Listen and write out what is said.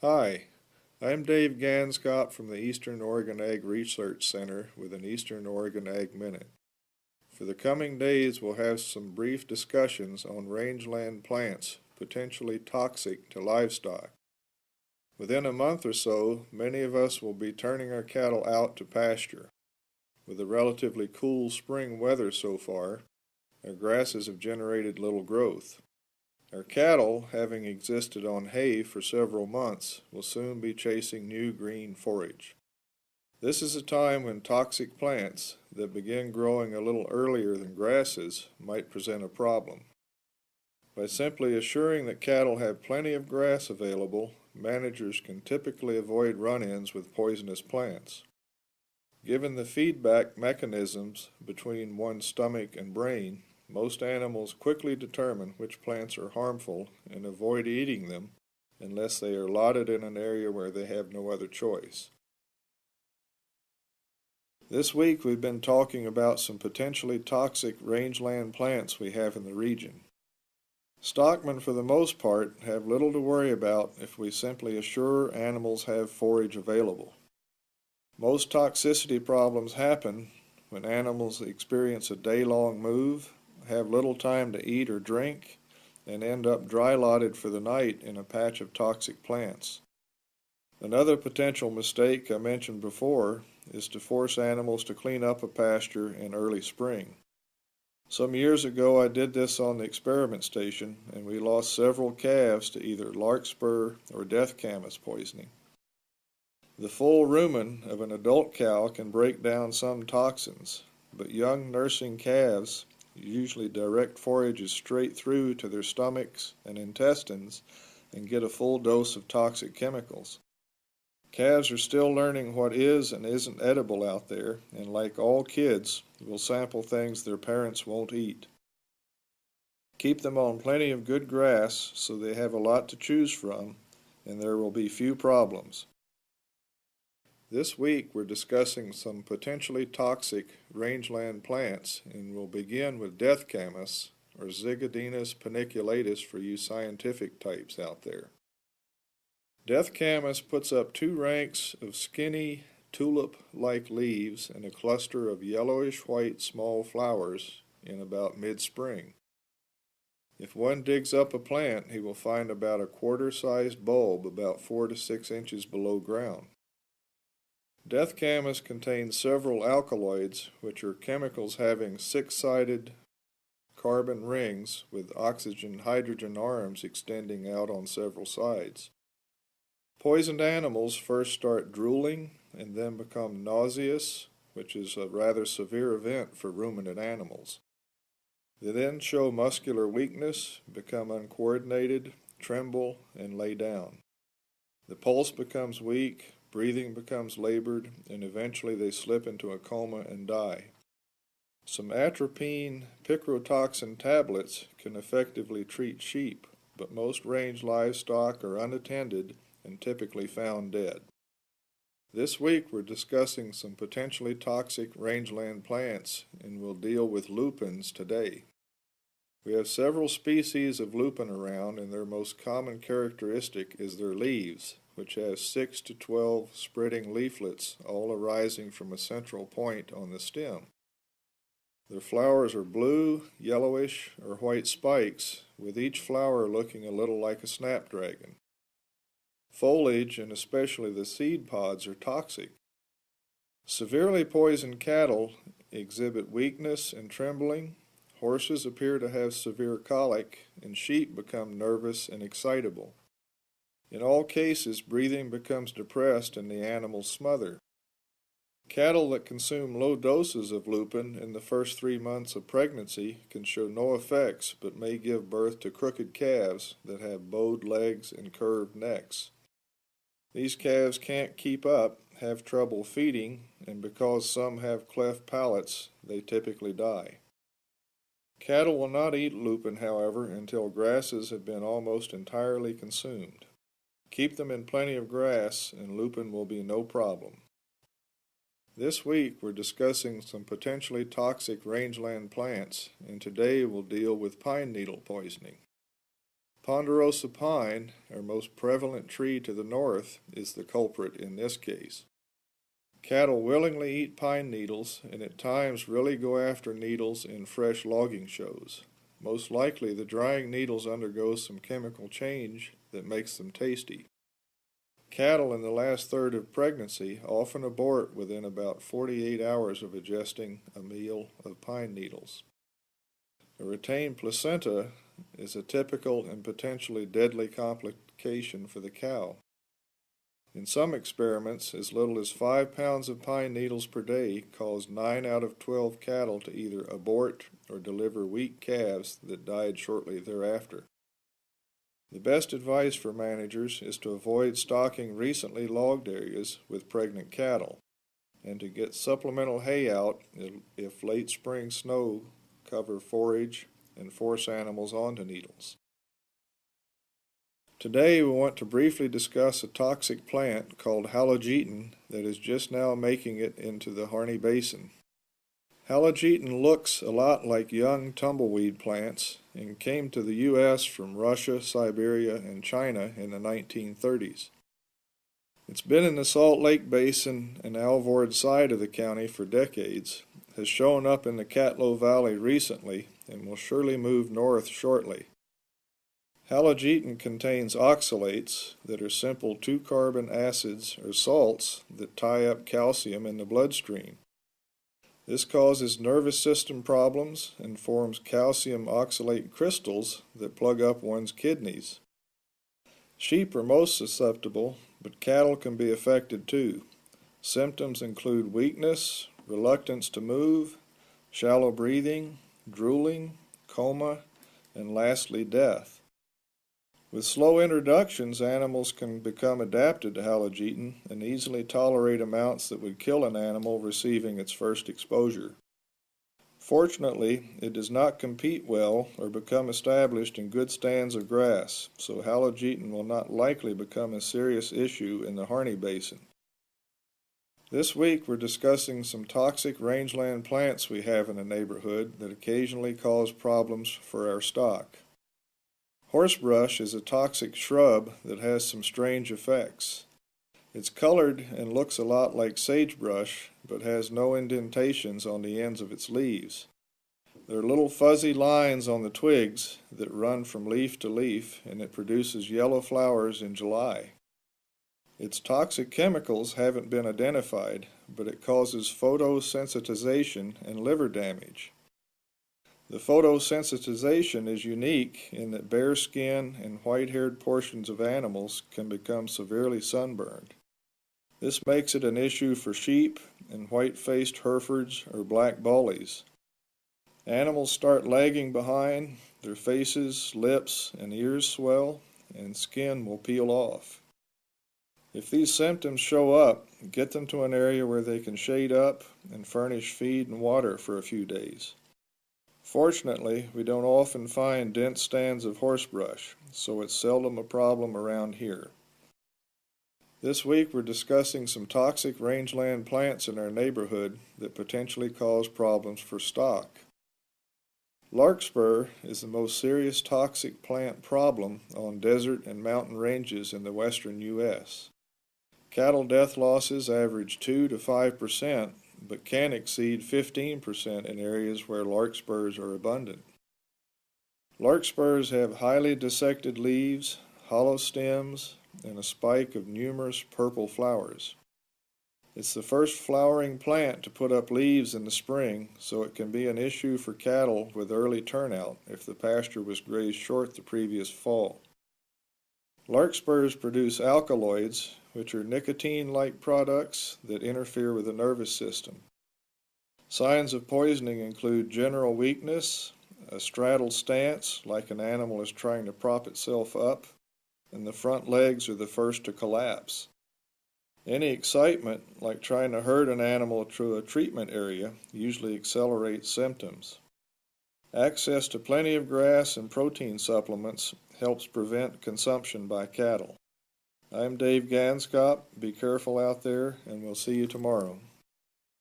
Hi, I'm Dave Ganskopp from the Eastern Oregon Ag Research Center with an Eastern Oregon Ag Minute. For the coming days, we'll have some brief discussions on rangeland plants potentially toxic to livestock. Within a month or so, many of us will be turning our cattle out to pasture. With the relatively cool spring weather so far, our grasses have generated little growth. Our cattle, having existed on hay for several months, will soon be chasing new green forage. This is a time when toxic plants that begin growing a little earlier than grasses might present a problem. By simply assuring that cattle have plenty of grass available, managers can typically avoid run-ins with poisonous plants. Given the feedback mechanisms between one's stomach and brain, most animals quickly determine which plants are harmful and avoid eating them unless they are lotted in an area where they have no other choice. This week we've been talking about some potentially toxic rangeland plants we have in the region. Stockmen, for the most part, have little to worry about if we simply assure animals have forage available. Most toxicity problems happen when animals experience a day-long move, have little time to eat or drink, and end up dry-lotted for the night in a patch of toxic plants. Another potential mistake I mentioned before is to force animals to clean up a pasture in early spring. Some years ago I did this on the experiment station, and we lost several calves to either Larkspur or death Camas poisoning. The full rumen of an adult cow can break down some toxins, but young nursing calves usually direct forages straight through to their stomachs and intestines and get a full dose of toxic chemicals. Calves are still learning what is and isn't edible out there, and like all kids, will sample things their parents won't eat. Keep them on plenty of good grass so they have a lot to choose from, and there will be few problems. This week we're discussing some potentially toxic rangeland plants, and we'll begin with death Camas, or Zygodinus paniculatus for you scientific types out there. Death Camas puts up two ranks of skinny, tulip-like leaves and a cluster of yellowish-white small flowers in about mid-spring. If one digs up a plant, he will find about a quarter-sized bulb about 4 to 6 inches below ground. Death Camas contains several alkaloids, which are chemicals having six-sided carbon rings with oxygen-hydrogen arms extending out on several sides. Poisoned animals first start drooling and then become nauseous, which is a rather severe event for ruminant animals. They then show muscular weakness, become uncoordinated, tremble, and lay down. The pulse becomes weak, breathing becomes labored, and eventually they slip into a coma and die. Some atropine picrotoxin tablets can effectively treat sheep, but most range livestock are unattended and typically found dead. This week we're discussing some potentially toxic rangeland plants, and we'll deal with lupins today. We have several species of lupin around, and their most common characteristic is their leaves, which have 6 to 12 spreading leaflets, all arising from a central point on the stem. Their flowers are blue, yellowish, or white spikes, with each flower looking a little like a snapdragon. Foliage, and especially the seed pods, are toxic. Severely poisoned cattle exhibit weakness and trembling, horses appear to have severe colic, and sheep become nervous and excitable. In all cases, breathing becomes depressed and the animals smother. Cattle that consume low doses of lupin in the first 3 months of pregnancy can show no effects but may give birth to crooked calves that have bowed legs and curved necks. These calves can't keep up, have trouble feeding, and because some have cleft palates, they typically die. Cattle will not eat lupin, however, until grasses have been almost entirely consumed. Keep them in plenty of grass, and lupin will be no problem. This week we're discussing some potentially toxic rangeland plants, and today we'll deal with pine needle poisoning. Ponderosa pine, our most prevalent tree to the north, is the culprit in this case. Cattle willingly eat pine needles and at times really go after needles in fresh logging shows. Most likely the drying needles undergo some chemical change that makes them tasty. Cattle in the last third of pregnancy often abort within about 48 hours of ingesting a meal of pine needles. A retained placenta is a typical and potentially deadly complication for the cow. In some experiments, as little as 5 pounds of pine needles per day caused 9 out of 12 cattle to either abort or deliver weak calves that died shortly thereafter. The best advice for managers is to avoid stocking recently logged areas with pregnant cattle, and to get supplemental hay out if late spring snow cover forage and force animals onto needles. Today we want to briefly discuss a toxic plant called halogeton that is just now making it into the Harney Basin. Halogeton looks a lot like young tumbleweed plants and came to the U.S. from Russia, Siberia, and China in the 1930s. It's been in the Salt Lake Basin and Alvord side of the county for decades, has shown up in the Catlow Valley recently, and will surely move north shortly. Halogeton contains oxalates that are simple 2-carbon acids or salts that tie up calcium in the bloodstream. This causes nervous system problems and forms calcium oxalate crystals that plug up one's kidneys. Sheep are most susceptible, but cattle can be affected too. Symptoms include weakness, reluctance to move, shallow breathing, drooling, coma, and lastly death. With slow introductions, animals can become adapted to halogeton and easily tolerate amounts that would kill an animal receiving its first exposure. Fortunately, it does not compete well or become established in good stands of grass, so halogeton will not likely become a serious issue in the Harney Basin. This week we're discussing some toxic rangeland plants we have in the neighborhood that occasionally cause problems for our stock. Horsebrush is a toxic shrub that has some strange effects. It's colored and looks a lot like sagebrush, but has no indentations on the ends of its leaves. There are little fuzzy lines on the twigs that run from leaf to leaf, and it produces yellow flowers in July. Its toxic chemicals haven't been identified, but it causes photosensitization and liver damage. The photosensitization is unique in that bare skin and white-haired portions of animals can become severely sunburned. This makes it an issue for sheep and white-faced Herefords or black bullies. Animals start lagging behind, their faces, lips, and ears swell, and skin will peel off. If these symptoms show up, get them to an area where they can shade up and furnish feed and water for a few days. Fortunately, we don't often find dense stands of horsebrush, so it's seldom a problem around here. This week we're discussing some toxic rangeland plants in our neighborhood that potentially cause problems for stock. Larkspur is the most serious toxic plant problem on desert and mountain ranges in the western U.S. Cattle death losses average 2 to 5%, but can exceed 15% in areas where larkspurs are abundant. Larkspurs have highly dissected leaves, hollow stems, and a spike of numerous purple flowers. It's the first flowering plant to put up leaves in the spring, so it can be an issue for cattle with early turnout if the pasture was grazed short the previous fall. Larkspurs produce alkaloids, which are nicotine-like products that interfere with the nervous system. Signs of poisoning include general weakness, a straddled stance like an animal is trying to prop itself up, and the front legs are the first to collapse. Any excitement, like trying to herd an animal to a treatment area, usually accelerates symptoms. Access to plenty of grass and protein supplements helps prevent consumption by cattle. I'm Dave Ganskopp. Be careful out there, and we'll see you tomorrow.